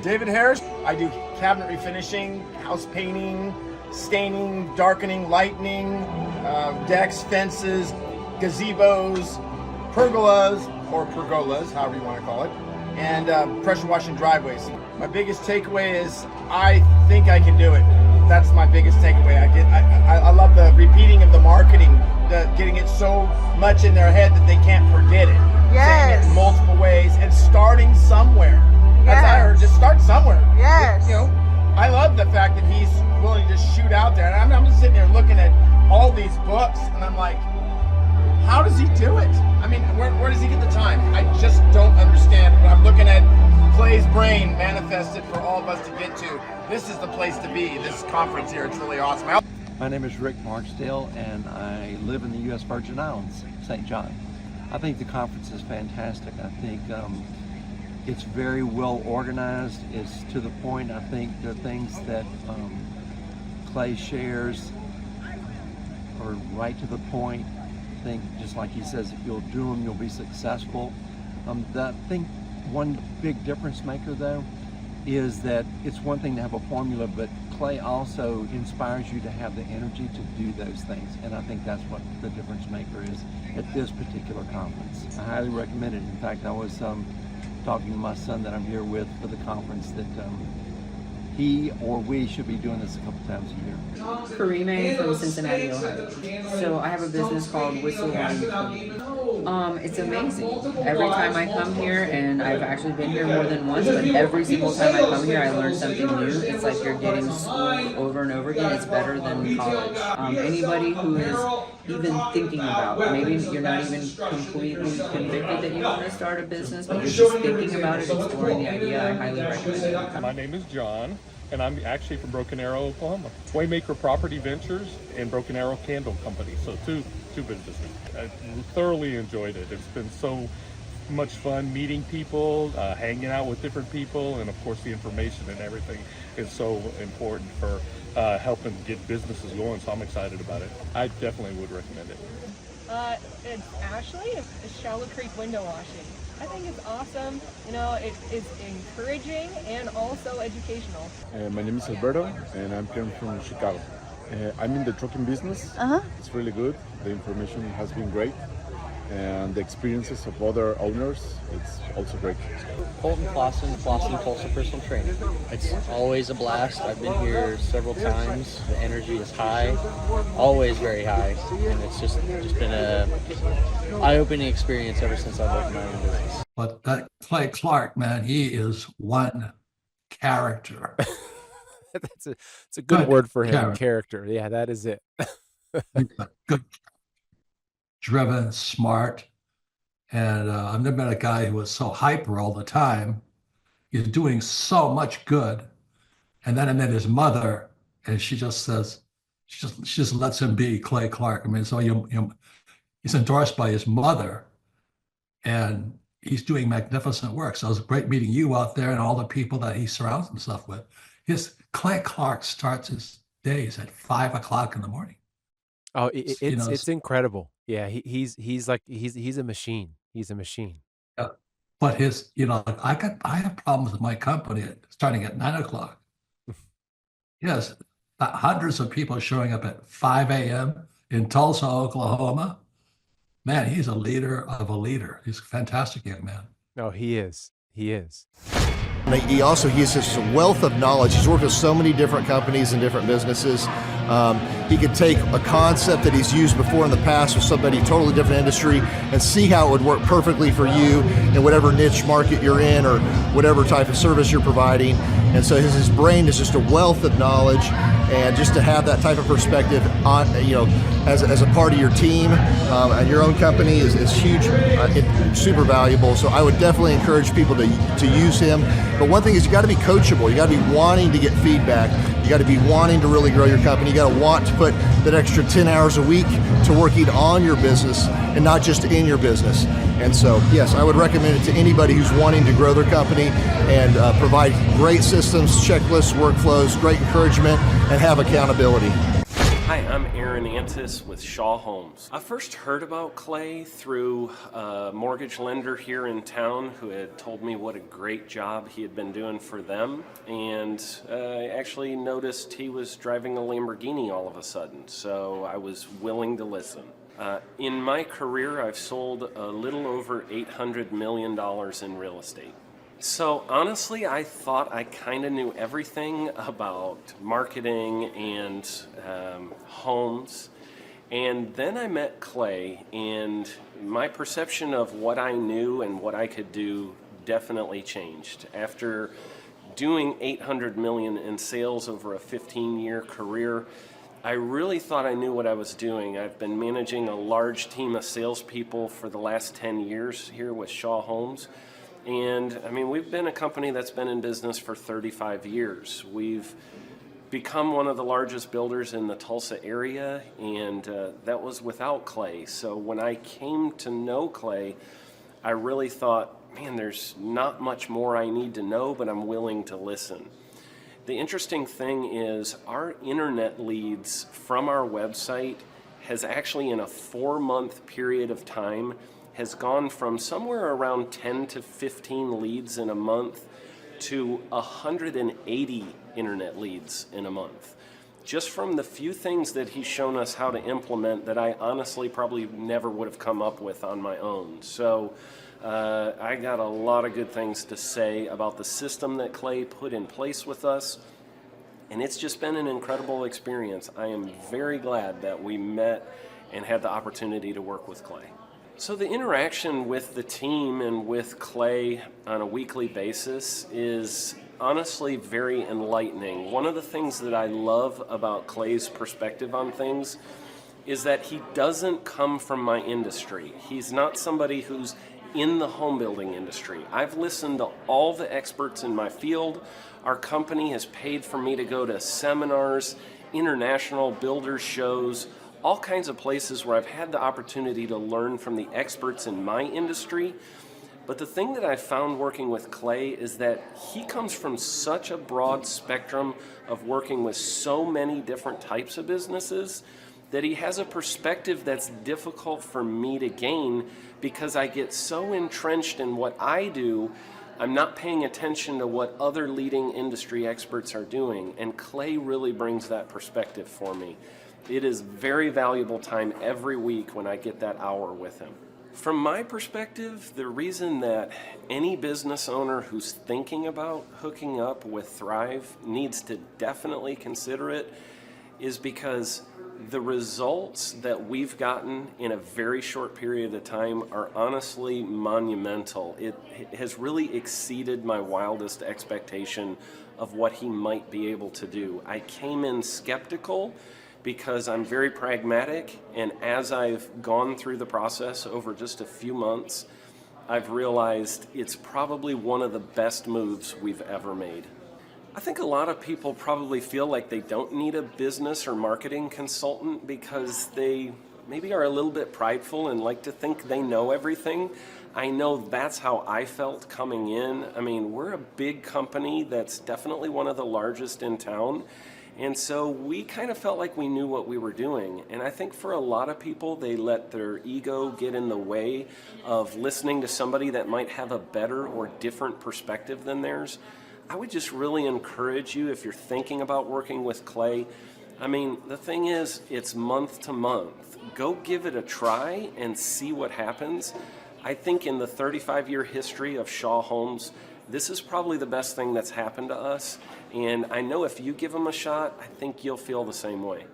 David Harris. I do cabinet refinishing, house painting, staining, darkening, lightening, decks, fences, gazebos, pergolas, or pergolas, however you want to call it, and pressure washing driveways. My biggest takeaway is I think I can do it. That's my biggest takeaway. I love the repeating of the marketing, getting it so much in their head that they can't forget it. Yes. Saying it in multiple ways and starting somewhere. As I heard, just start somewhere. Yes. You know, I love the fact that he's willing to shoot out there. And I'm just sitting there looking at all these books, and I'm like, how does he do it? I mean, where does he get the time? I just don't understand. When I'm looking at Clay's brain manifested for all of us to get to, this is the place to be, this conference here. It's really awesome. My name is Rick Marksdale, and I live in the U.S. Virgin Islands, St. John. I think the conference is fantastic. I think it's very well organized. It's to the point. I think the things that Clay shares are right to the point. I think, just like he says, if you'll do them, you'll be successful. I think one big difference maker, though, is that it's one thing to have a formula, but Clay also inspires you to have the energy to do those things. And I think that's what the difference maker is at this particular conference. I highly recommend it. In fact, I was talking to my son that I'm here with for the conference that he or we should be doing this a couple times a year. Karime from Cincinnati, Ohio. So I have a business called Whistle Wine. It's amazing. Every time I come here, and I've actually been here more than once, but every single time I come here, I learn something new. It's like you're getting school over and over again. It's better than college. Anybody who is even thinking about, maybe you're not even completely convicted that you want to start a business, but you're just thinking about it, exploring the idea, I highly recommend it. My name is John, and I'm actually from Broken Arrow, Oklahoma. Waymaker Property Ventures and Broken Arrow Candle Company, so two businesses. I thoroughly enjoyed it. It's been so much fun meeting people, hanging out with different people, and of course the information and everything is so important for helping get businesses going, so I'm excited about it. I definitely would recommend it. It's Ashley. It's Shallow Creek Window Washing. I think it's awesome. You know, it's encouraging and also educational. My name is Alberto, and I'm coming from Chicago. I'm in the trucking business. It's really good. The information has been great, and the experiences of other owners, it's also great. Colton Clausen, Tulsa Personal Training. It's always a blast. I've been here several times. The energy is high, always very high, and it's just been a eye-opening experience ever since I've opened my own business. But that Clay Clark, man, he is one character. It's a good word for him. Character. Yeah, that is it. Good, driven, smart. And I've never met a guy who was so hyper all the time. He's doing so much good. And then I met his mother, and she just says, she just lets him be Clay Clark. I mean, so he's endorsed by his mother, and he's doing magnificent work. So it was great meeting you out there and all the people that he surrounds himself with. Clay Clark starts his days at 5 o'clock in the morning. Oh, it's incredible. Yeah, he's a machine. He's a machine. Yeah. But I have problems with my company starting at 9 o'clock. Yes, hundreds of people showing up at 5 a.m. in Tulsa, Oklahoma. Man, he's a leader of a leader. He's a fantastic young man. No, he is. He is. He has such a wealth of knowledge. He's worked with so many different companies and different businesses. He could take a concept that he's used before in the past with somebody totally different industry and see how it would work perfectly for you in whatever niche market you're in or whatever type of service you're providing. And so his brain is just a wealth of knowledge, and just to have that type of perspective on, as a part of your team and your own company is huge, super valuable. So I would definitely encourage people to use him. But one thing is, you got to be coachable. You got to be wanting to get feedback. You got to be wanting to really grow your company. You got to want to put that extra 10 hours a week to working on your business and not just in your business. And so, yes, I would recommend it to anybody who's wanting to grow their company and provide great systems, checklists, workflows, great encouragement, and have accountability. Hi, I'm Aaron Antis with Shaw Homes. I first heard about Clay through a mortgage lender here in town who had told me what a great job he had been doing for them, and I actually noticed he was driving a Lamborghini all of a sudden, so I was willing to listen. In my career, I've sold a little over $800 million in real estate. So honestly, I thought I kind of knew everything about marketing and homes. And then I met Clay, and my perception of what I knew and what I could do definitely changed. After doing $800 million in sales over a 15-year career, I really thought I knew what I was doing. I've been managing a large team of salespeople for the last 10 years here with Shaw Homes. And I mean, we've been a company that's been in business for 35 years. We've become one of the largest builders in the Tulsa area, and that was without Clay. So when I came to know Clay, I really thought, man, there's not much more I need to know, but I'm willing to listen. The interesting thing is our internet leads from our website has actually, in a 4-month period of time, has gone from somewhere around 10 to 15 leads in a month to 180 internet leads in a month. Just from the few things that he's shown us how to implement that I honestly probably never would have come up with on my own. So I got a lot of good things to say about the system that Clay put in place with us, and it's just been an incredible experience. I am very glad that we met and had the opportunity to work with Clay. So the interaction with the team and with Clay on a weekly basis is honestly very enlightening. One of the things that I love about Clay's perspective on things is that he doesn't come from my industry. He's not somebody who's in the home building industry. I've listened to all the experts in my field. Our company has paid for me to go to seminars, international builder shows, all kinds of places where I've had the opportunity to learn from the experts in my industry. But the thing that I found working with Clay is that he comes from such a broad spectrum of working with so many different types of businesses that he has a perspective that's difficult for me to gain because I get so entrenched in what I do, I'm not paying attention to what other leading industry experts are doing. And Clay really brings that perspective for me. It is very valuable time every week when I get that hour with him. From my perspective, the reason that any business owner who's thinking about hooking up with Thrive needs to definitely consider it is because the results that we've gotten in a very short period of time are honestly monumental. It has really exceeded my wildest expectation of what he might be able to do. I came in skeptical because I'm very pragmatic, and as I've gone through the process over just a few months, I've realized it's probably one of the best moves we've ever made. I think a lot of people probably feel like they don't need a business or marketing consultant because they maybe are a little bit prideful and like to think they know everything. I know that's how I felt coming in. I mean, we're a big company that's definitely one of the largest in town. And so we kind of felt like we knew what we were doing. And I think for a lot of people, they let their ego get in the way of listening to somebody that might have a better or different perspective than theirs. I would just really encourage you, if you're thinking about working with Clay, I mean, the thing is, it's month to month. Go give it a try and see what happens. I think in the 35-year history of Shaw Homes, this is probably the best thing that's happened to us, and I know if you give them a shot, I think you'll feel the same way.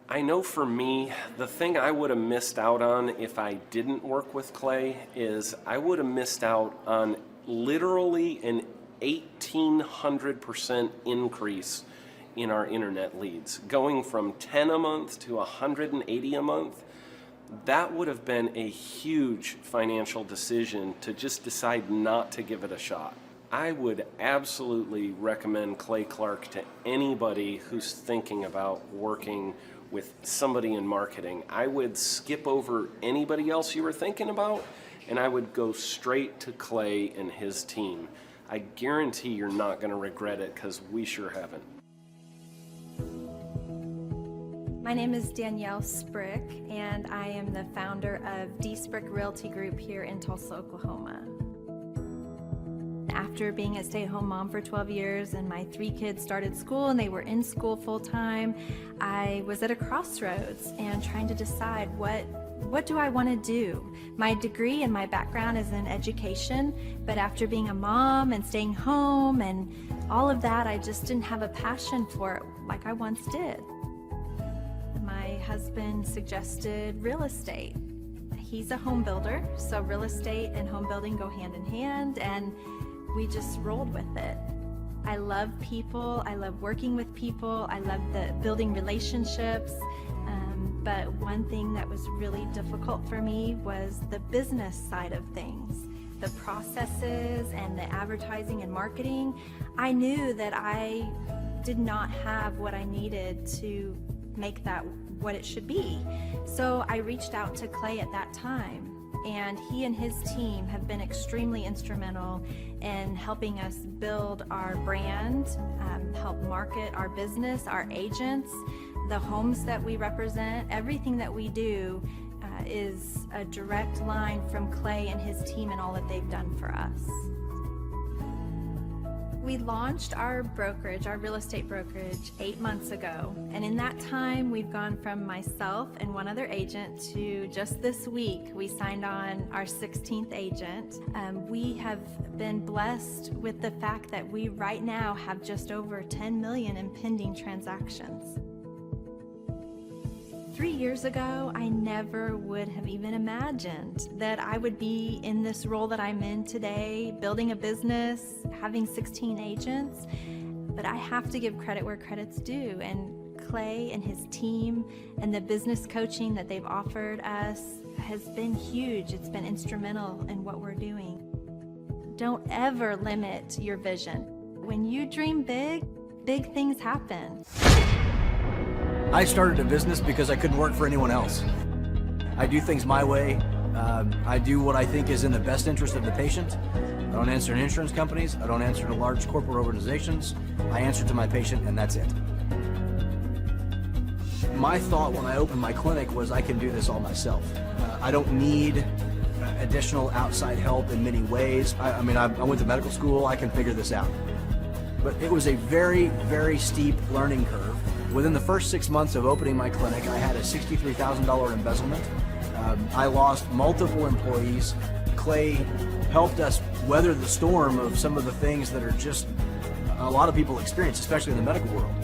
I know for me, the thing I would have missed out on if I didn't work with Clay is I would have missed out on literally an 1,800% increase in our internet leads. Going from 10 a month to 180 a month, that would have been a huge financial decision to just decide not to give it a shot. I would absolutely recommend Clay Clark to anybody who's thinking about working with somebody in marketing. I would skip over anybody else you were thinking about, and I would go straight to Clay and his team. I guarantee you're not going to regret it because we sure haven't. My name is Danielle Sprick, and I am the founder of D Sprick Realty Group here in Tulsa, Oklahoma. After being a stay-at-home mom for 12 years and my 3 kids started school and they were in school full-time, I was at a crossroads and trying to decide what do I want to do? My degree and my background is in education, but after being a mom and staying home and all of that, I just didn't have a passion for it like I once did. My husband suggested real estate. He's a home builder, so real estate and home building go hand in hand, and we just rolled with it. I love people, I love working with people, I love building relationships, but one thing that was really difficult for me was the business side of things. The processes and the advertising and marketing. I knew that I did not have what I needed to make that what it should be. So I reached out to Clay at that time, and he and his team have been extremely instrumental in helping us build our brand, help market our business, our agents, the homes that we represent. Everything that we do is a direct line from Clay and his team and all that they've done for us. We launched our brokerage, our real estate brokerage, 8 months ago. And in that time, we've gone from myself and one other agent to just this week, we signed on our 16th agent. We have been blessed with the fact that we right now have just over 10 million in pending transactions. 3 years ago, I never would have even imagined that I would be in this role that I'm in today, building a business, having 16 agents. But I have to give credit where credit's due, and Clay and his team and the business coaching that they've offered us has been huge. It's been instrumental in what we're doing. Don't ever limit your vision. When you dream big, big things happen. I started a business because I couldn't work for anyone else. I do things my way. I do what I think is in the best interest of the patient. I don't answer to insurance companies. I don't answer to large corporate organizations. I answer to my patient, and that's it. My thought when I opened my clinic was I can do this all myself. I don't need additional outside help in many ways. I went to medical school. I can figure this out. But it was a very, very steep learning curve. Within the first 6 months of opening my clinic, I had a $63,000 embezzlement. I lost multiple employees. Clay helped us weather the storm of some of the things that are just a lot of people experience, especially in the medical world.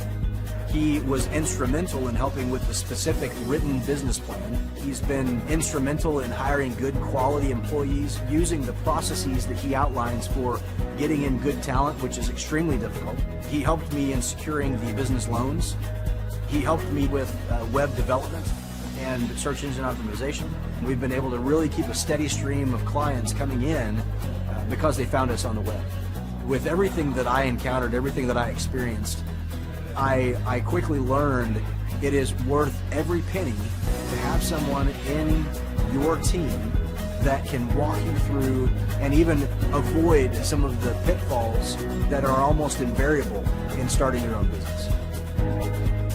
He was instrumental in helping with the specific written business plan. He's been instrumental in hiring good quality employees, using the processes that he outlines for getting in good talent, which is extremely difficult. He helped me in securing the business loans. He helped me with web development and search engine optimization. We've been able to really keep a steady stream of clients coming in because they found us on the web. With everything that I encountered, everything that I experienced, I quickly learned it is worth every penny to have someone in your team that can walk you through and even avoid some of the pitfalls that are almost invariable in starting your own business.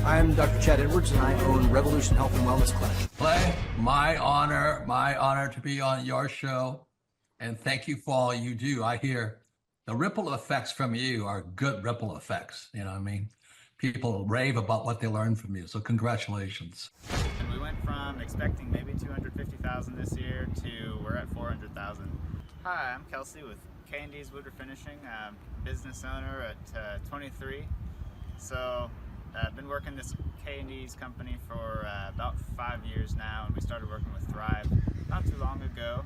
I'm Dr. Chad Edwards, and I own Revolution Health and Wellness Clinic. Clay, my honor to be on your show, and thank you for all you do. I hear the ripple effects from you are good ripple effects, you know what I mean? People rave about what they learned from you, so congratulations. And we went from expecting maybe 250,000 this year to we're at 400,000. Hi, I'm Kelsey with K&D's Wood Refinishing, business owner at 23. So I've been working this K&D's company for about 5 years now, and we started working with Thrive not too long ago.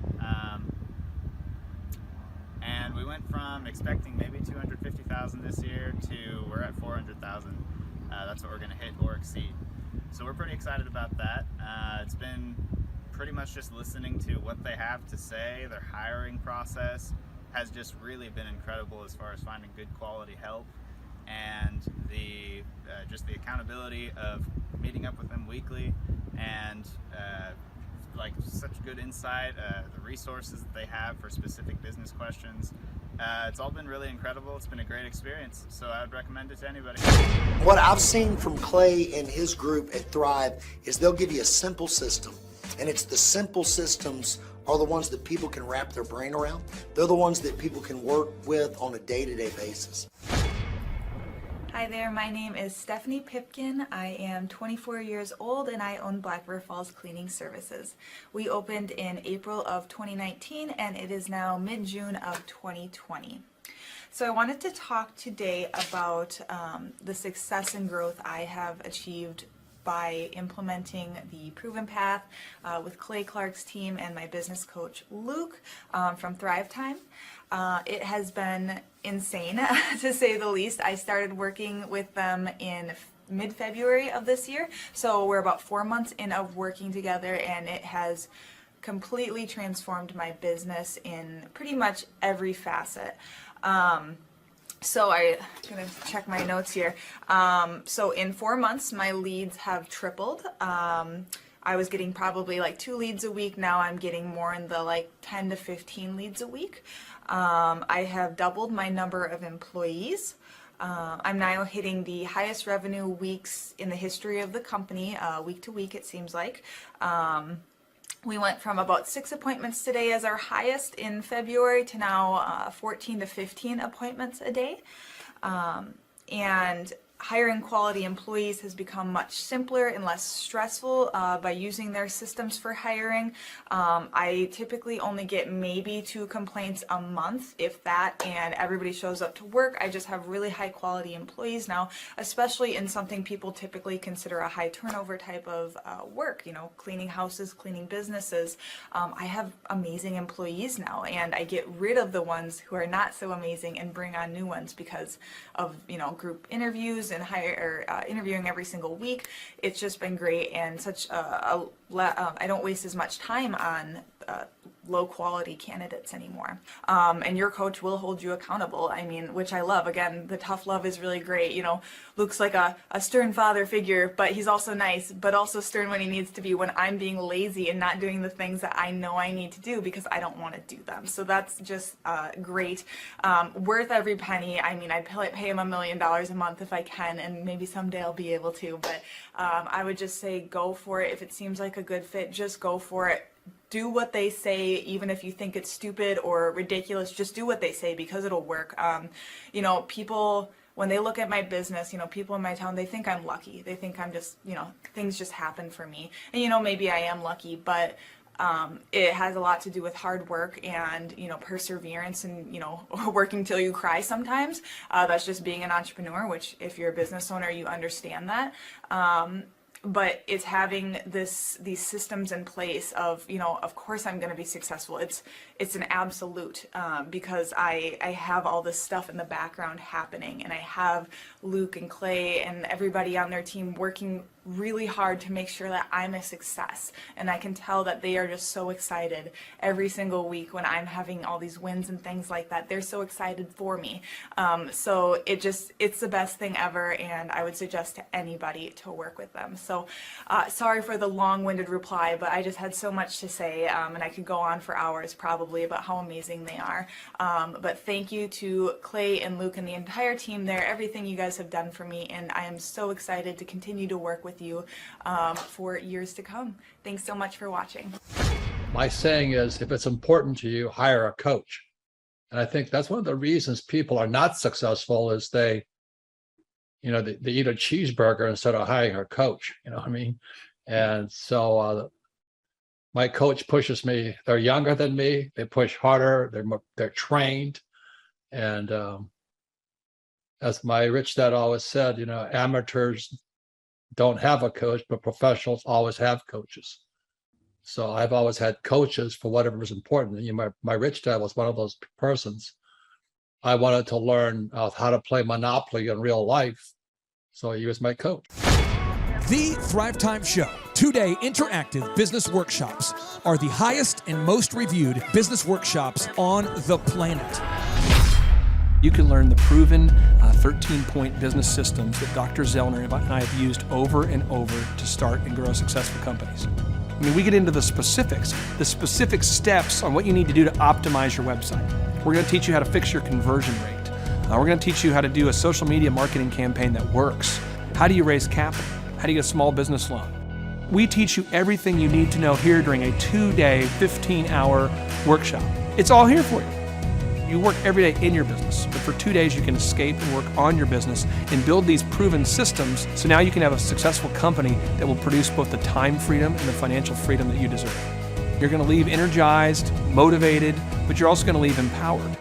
And we went from expecting maybe 250,000 this year to we're at 400,000. That's what we're going to hit or exceed. So we're pretty excited about that. It's been pretty much just listening to what they have to say. Their hiring process has just really been incredible as far as finding good quality help, and the just the accountability of meeting up with them weekly, and like such good insight, the resources that they have for specific business questions, It's all been really incredible. It's been a great experience, so I would recommend it to anybody. What I've seen from Clay and his group at Thrive is they'll give you a simple system, and it's the simple systems are the ones that people can wrap their brain around. They're the ones that people can work with on a day-to-day basis. Hi there, my name is Stephanie Pipkin. I am 24 years old and I own Black River Falls Cleaning Services. We opened in April of 2019 and it is now mid-June of 2020. So I wanted to talk today about the success and growth I have achieved by implementing the Proven Path with Clay Clark's team and my business coach Luke from Thrivetime. It has been insane to say the least. I started working with them in mid-February of this year, so we're about 4 months in of working together, and it has completely transformed my business in pretty much every facet. So I'm gonna check my notes here. So in 4 months, my leads have tripled. I was getting probably like 2 leads a week. Now I'm getting more in the like 10 to 15 leads a week. I have doubled my number of employees. I'm now hitting the highest revenue weeks in the history of the company, week to week it seems like. We went from about 6 appointments today as our highest in February to now 14 to 15 appointments a day. And hiring quality employees has become much simpler and less stressful by using their systems for hiring. I typically only get maybe 2 complaints a month, if that, and everybody shows up to work. I just have really high quality employees now, especially in something people typically consider a high turnover type of work, you know, cleaning houses, cleaning businesses. I have amazing employees now, and I get rid of the ones who are not so amazing and bring on new ones because of, you know, group interviews and interviewing every single week. It's just been great, and such I don't waste as much time on low quality candidates anymore. And your coach will hold you accountable. I mean, which I love. Again, the tough love is really great. You know, Luke's like a stern father figure, but he's also nice, but also stern when he needs to be, when I'm being lazy and not doing the things that I know I need to do because I don't want to do them. So that's just great. Worth every penny. I mean, I'd pay him $1 million a month if I can, and maybe someday I'll be able to, but I would just say go for it. If it seems like a good fit, just go for it. Do what they say, even if you think it's stupid or ridiculous. Just do what they say because it'll work. You know, people, when they look at my business, you know, people in my town, they think I'm lucky. They think I'm just, you know, things just happen for me. And, you know, maybe I am lucky, but it has a lot to do with hard work and, you know, perseverance and, you know, working till you cry sometimes. That's just being an entrepreneur, which if you're a business owner, you understand that. But it's having these systems in place of, you know, of course I'm going to be successful. It's an absolute because I have all this stuff in the background happening, and I have Luke and Clay and everybody on their team working really hard to make sure that I'm a success. And I can tell that they are just so excited every single week when I'm having all these wins and things like that. They're so excited for me. So it's the best thing ever, and I would suggest to anybody to work with them. So sorry for the long-winded reply, but I just had so much to say, and I could go on for hours probably about how amazing they are. But thank you to Clay and Luke and the entire team there, everything you guys have done for me, and I am so excited to continue to work with you for years to come. Thanks so much for watching. My saying is, if it's important to you, hire a coach. And I think that's one of the reasons people are not successful is they eat a cheeseburger instead of hiring a coach, you know what I mean? And so my coach pushes me. They're younger than me. They push harder. They're trained. And as my rich dad always said, you know, amateurs don't have a coach, but professionals always have coaches. So I've always had coaches for whatever is important. You know, my rich dad was one of those persons. I wanted to learn how to play Monopoly in real life, so he was my coach. The Thrivetime Show 2-day interactive business workshops are the highest and most reviewed business workshops on the planet. You can learn the proven 13-point business systems that Dr. Zellner and I have used over and over to start and grow successful companies. I mean, we get into the specific steps on what you need to do to optimize your website. We're going to teach you how to fix your conversion rate. We're going to teach you how to do a social media marketing campaign that works. How do you raise capital? How do you get a small business loan? We teach you everything you need to know here during a 2-day, 15-hour workshop. It's all here for you. You work every day in your business, but for 2 days you can escape and work on your business and build these proven systems so now you can have a successful company that will produce both the time freedom and the financial freedom that you deserve. You're going to leave energized, motivated, but you're also going to leave empowered.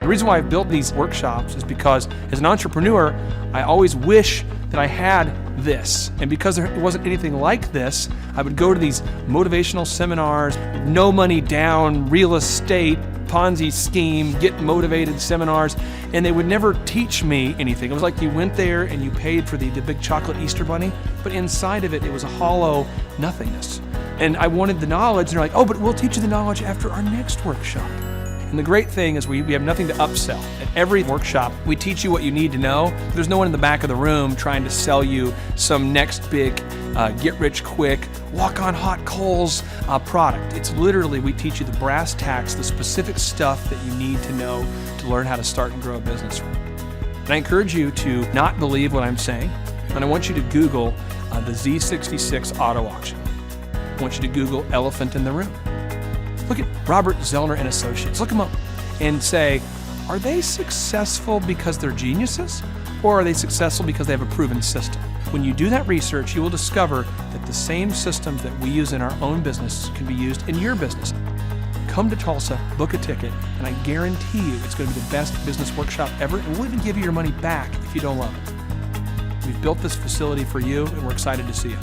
The reason why I've built these workshops is because as an entrepreneur, I always wish that I had this. And because there wasn't anything like this, I would go to these motivational seminars, no money down, real estate, Ponzi scheme, get motivated seminars, and they would never teach me anything. It was like you went there and you paid for the big chocolate Easter bunny, but inside of it, it was a hollow nothingness. And I wanted the knowledge, and they're like, oh, but we'll teach you the knowledge after our next workshop. And the great thing is we have nothing to upsell. At every workshop, we teach you what you need to know. There's no one in the back of the room trying to sell you some next big get-rich-quick, walk-on-hot-coals product. It's literally, we teach you the brass tacks, the specific stuff that you need to know to learn how to start and grow a business. And I encourage you to not believe what I'm saying, and I want you to Google the Z66 auto auction. I want you to Google elephant in the room. Look at Robert Zellner and Associates. Look them up and say, are they successful because they're geniuses, or are they successful because they have a proven system? When you do that research, you will discover that the same systems that we use in our own business can be used in your business. Come to Tulsa, book a ticket, and I guarantee you it's going to be the best business workshop ever, and we'll even give you your money back if you don't love it. We've built this facility for you, and we're excited to see you.